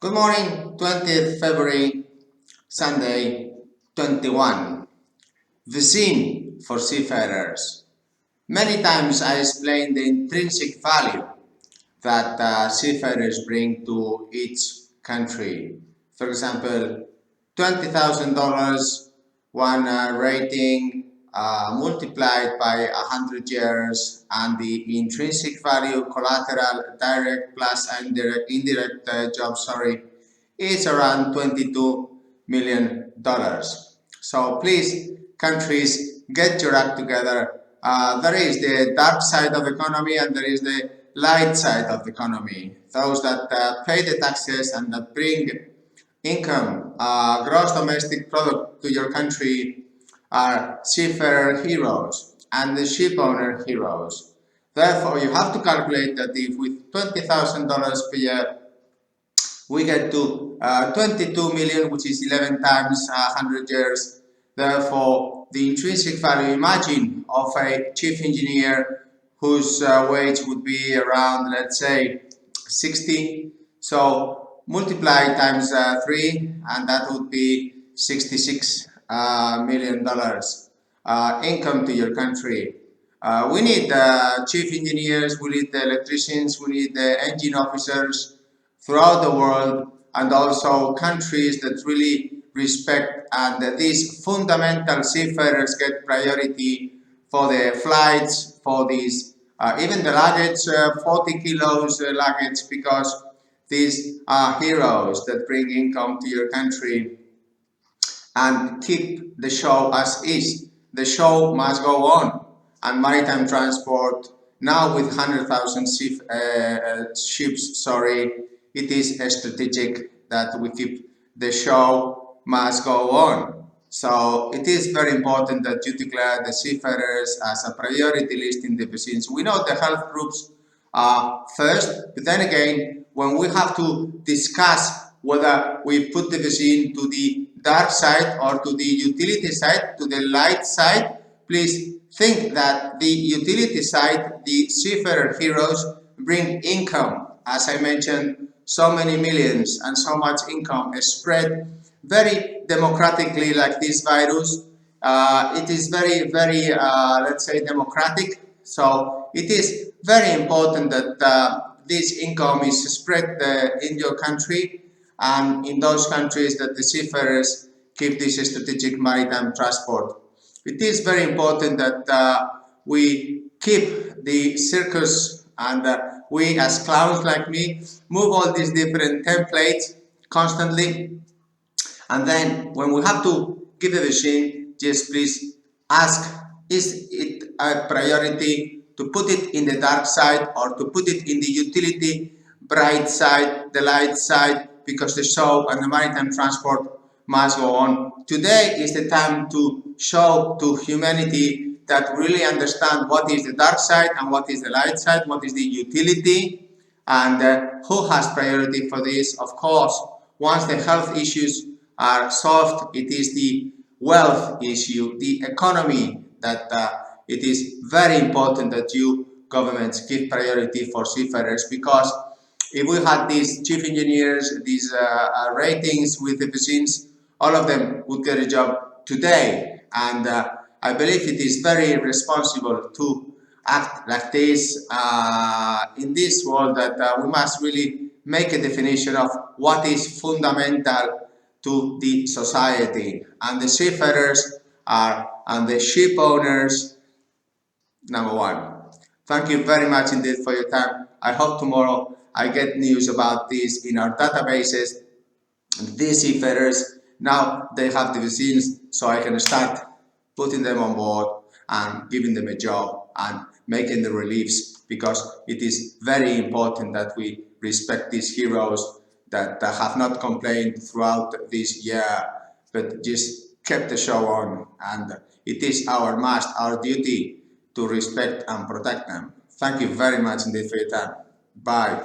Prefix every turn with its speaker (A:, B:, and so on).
A: Good morning, 20th February, Sunday, 21. The scene for seafarers. Many times I explain the intrinsic value that seafarers bring to each country. For example, $20,000, one rating multiplied by 100 years, and the intrinsic value, collateral, direct plus indirect job, is around $22 million. So please, countries, get your act together. There is the dark side of the economy and there is the light side of the economy. Those that pay the taxes and that bring income, gross domestic product to your country are seafarer heroes and the ship owner heroes. Therefore, you have to calculate that if with $20,000 per year we get to 22 million, which is 11 times 100 years. Therefore, the intrinsic value, imagine, of a chief engineer whose wage would be around, let's say, 60. So multiply times 3, and that would be $66 million income to your country. We need chief engineers, we need the electricians, we need the engine officers throughout the world, and also countries that really respect, and these fundamental seafarers get priority for the flights, for these even the luggage, 40 kilos luggage, because these are heroes that bring income to your country and keep the show as is. The show must go on, and maritime transport now with 100,000 ships, it is strategic that we keep the show must go on. So it is very important that you declare the seafarers as a priority list in the vaccines. We know the health groups are first, but then again, when we have to discuss whether we put the vaccine to the dark side or to the utility side, to the light side, please think that the utility side, the seafarer heroes, bring income. As I mentioned, so many millions and so much income is spread very democratically like this virus. It is very, let's say, democratic. So it is very important that this income is spread in your country and in those countries that the seafarers keep this strategic maritime transport. It is very important that we keep the circus and we as clowns like me move all these different templates constantly, and then when we have to give a machine, just please ask, is it a priority to put it in the dark side or to put it in the utility bright side, the light side, because the show and the maritime transport must go on. Today is the time to show to humanity that really understand what is the dark side and what is the light side, what is the utility, and who has priority for this. Of course, once the health issues are solved, it is the wealth issue, the economy, that it is very important that you governments give priority for seafarers, because if we had these chief engineers, these ratings with the machines, all of them would get a job today. And I believe it is very responsible to act like this in this world, that we must really make a definition of what is fundamental to the society. And the seafarers are, and the ship owners, number one. Thank you very much indeed for your time. I hope tomorrow I get news about this in our databases. These seafarers, now they have the vaccines, so I can start putting them on board and giving them a job and making the reliefs, because it is very important that we respect these heroes that have not complained throughout this year, but just kept the show on. And it is our must, our duty to respect and protect them. Thank you very much indeed for your time. Bye.